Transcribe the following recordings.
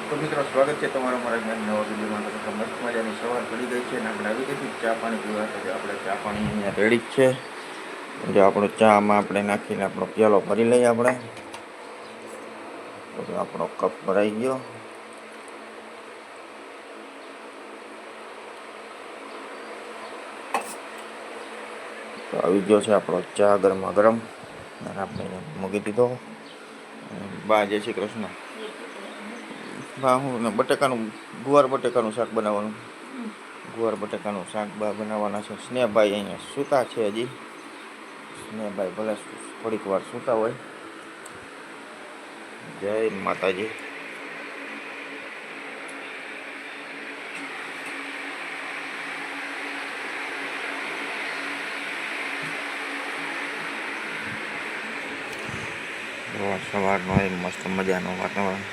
તો મિત્રો સ્વાગત છે તમારો મારા નવા વિડીયોમાં. તો મસ્ત મજાની સવાર પડી ગઈ છે અને આપણે આવી ગઈ ચા પાણી પીવા. તો આપણે ચા પાણી અહીંયા રેડી જ છે. જો આપણો ચામાં આપણે નાખીને આપણો પ્યાલો ભરી લઈએ આપણે. તો આપણો કપ ભરાઈ ગયો. તો આવી ગયો છે આપણો ચા ગરમા ગરમ અને આપણે મૂકી દીધો. બા જય શ્રી કૃષ્ણ. બા હું બટેકાનું ગુવાર બટેકાનું શાક બનાવવાનું. ગુવાર બટેકાનું શાક બનાવવાના છે. સ્નેહભાઈ અહીંયા સૂતા છે હજી. સ્નેહભાઈ ભલે થોડીક વાર સૂતા હોય. જય માતાજી. સવારનો એક મસ્ત મજાનું વાતાવરણ.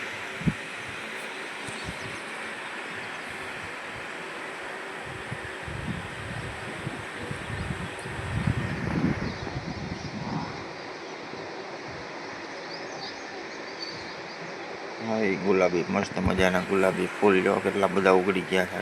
હા, એ ગુલાબી મસ્ત મજાના ગુલાબી ફૂલ જો કેટલા બધા ઉગડી ગયા છે.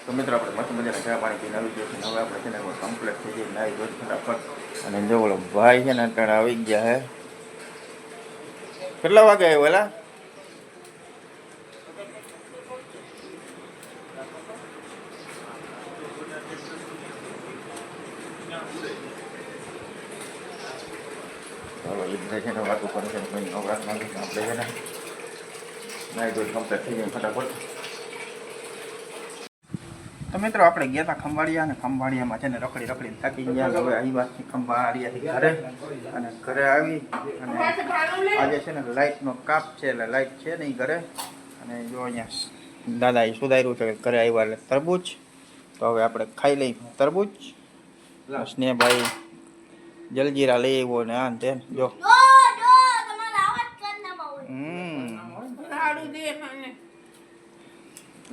તો મિત્રો આપણે મસ્ત મજાના ચા પાણી પીને આવી ગયો છે. હવે આપણે છે ને કમ્પ્લીટ થઈ જાય નાહી ધોઈ ફટાફટ. અને જો ઓલો ભાઈ છે ને અત્યારે આવી ગયા હે. કેટલા વાગે આવ્યો એલા? ચાલો એટલે છે ને વાતું કરે છે કંઈ નવરાશ નાખી આપણે છે ને નાહી ધોઈ કમ્પ્લીટ થઈ જાય ફટાફટ. તો મિત્રો આપણે ગયા હતા ખંભાળિયા અને ખંભાળિયામાં છે ને રખડીને થાકી ગયા. હવે આવ્યા ખંભાળિયાથી ઘરે અને ઘરે આવી અને આજે છે ને લાઇટનો કાપ છે એટલે લાઇટ છે નહીં ઘરે. અને જો અહીંયા દાદાએ સુધાર્યું છે કે ઘરે આવ્યા એટલે તરબૂચ. તો હવે આપણે ખાઈ લઈ તરબૂચ. સ્નેહભાઈ જલજીરા લઈ આવ્યો ને આ તે જો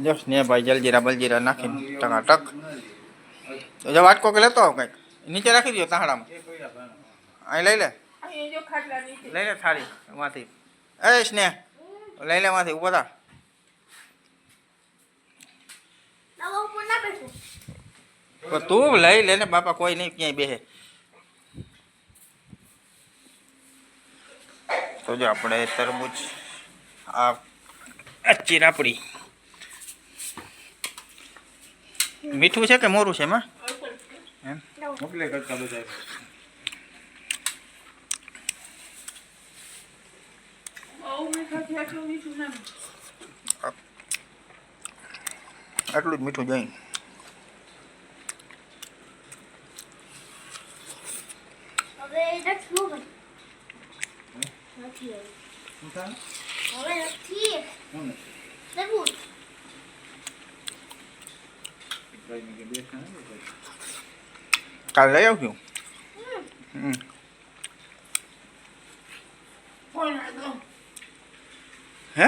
જો સ્નેહભાઈ જલજીરા બલજીરા નાખીને ટકાટક. જો વાટકો કે લેતો આવ કંઈક નીચે રાખી દો તાહડામાં. અહીં લઈ લે થાળી માંથી. એ સ્નેહ લઈ લે માંથી ઉભો થા. તું લઈ લે ને બાપા, કોઈ નહીં ક્યાંય બેસે. તો જો આપણે તરબૂચ આ અચ્છી રાપડી. મીઠું છે કે મોરું છે એમાં? એમ મોકલે કરતા બધા આટલું જ મીઠું જાય. કાલે લઈ આવશું. હે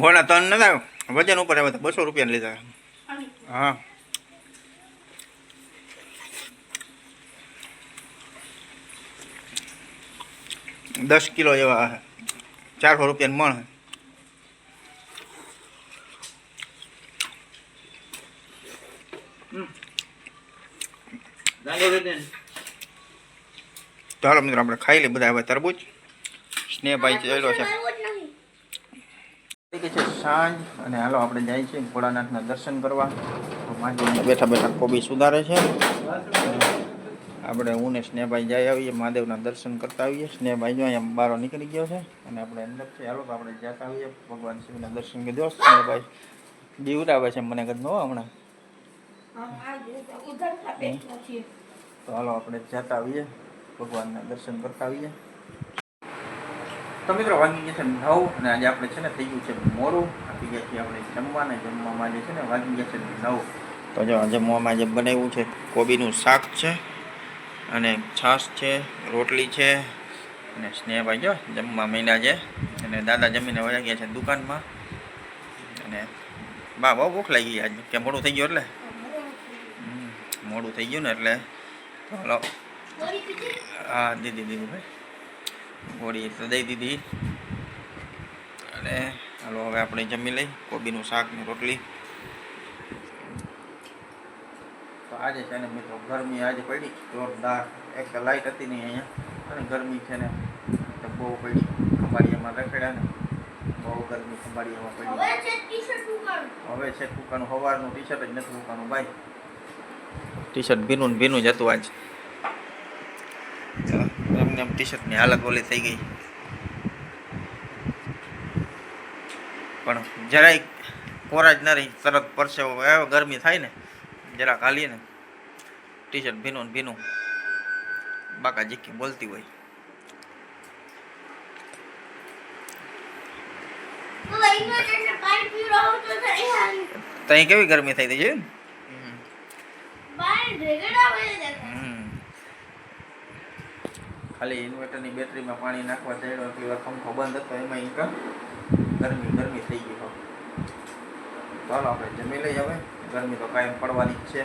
હોના તન ન આવ્યો વજન ઉપર આવ્યા હતા 200 રૂપિયા લીધા. હા 10 કિલો એવા 400 રૂપિયાનું મણ. ચાલો મિત્રો આપણે ખાઈ લઈએ બધા. હવે તરબૂચ સ્નેહભાઈ ચાલ્યો છે સાંજ અને હાલો આપણે જાય છે ભોળાનાથના દર્શન કરવા. બેઠા બેઠા કોબી સુધારે છે. આપણે હું ને સ્નેહભાઈ જઈ આવીએ મહાદેવના દર્શન કરતા આવીએ. સ્નેહભાઈ જો અહીંયા બહાર નીકળી ગયો છે અને આપણે અંદર છે. હાલો આપણે જતા આવીએ ભગવાન શિવના દર્શન કીધો. સ્નેહભાઈ જીવડાવે છે મને કદ નો હમણાં. તો હાલો આપણે જતા આવીએ, ભગવાનના દર્શન કરતા આવીએ. તો મિત્રો વાગી ગયા છે 9 અને આજે આપણે છે ને થઈ ગયું છે મોડું. આપી ગયા છીએ આપણે જમવામાં જે છે ને વાગી ગયા છે 9. તો જો જમવામાં જે બનાવ્યું છે કોબીનું શાક છે અને છાશ છે, રોટલી છે અને સ્નેહભાઈ જો જમવા માંડ્યા છે અને દાદા જમીને વયા ગયા છે દુકાનમાં. અને બા બહુ ભૂખ લાગી ગઈ આજે, કે મોડું થઈ ગયું એટલે મોડું થઈ ગયું ને એટલે ચાલો. હા દીદી ભાઈ ગોળી તો દઈ દીધી. અને હાલો હવે આપણે જમી લઈ કોબીનું શાક ને રોટલી. તો આજે છે ને મિત્રો ગરમી આજે પડી જોરદાર. એક લાઈટ હતી નહીં અહીંયા અને ગરમી છે ને બહુ પડી. ખંભાળિયામાં રખડ્યા ને બહુ ગરમી ખંભાળિયામાં પડી. હવે છે ફૂકાનું સવારનું ટી શર્ટ જ નથી ફૂકાનું ભાઈ. ટી શર્ટ ભીનું જ હતું આજ. એમને એમ ટી શર્ટની હાલત ઓલી થઈ ગઈ. પણ જરાય કોરા જ ના રહી, તરત પરસેવો ગરમી થાય ને જરાક હાલીએ ને ટી શર્ટ ભીનું બાકા જીકી બોલતી હોય. તઈ કેવી ગરમી થઈ હતી જોયું ખાલી ઇન્વર્ટરની બેટરીમાં પાણી નાખવા ચડ્યો એટલી વાર પંખો બંધ હતો એમાં ગરમી થઈ ગઈ. ચાલો આપણે જમી લઈ હવે, ગરમી તો કાયમ પડવાની જ છે.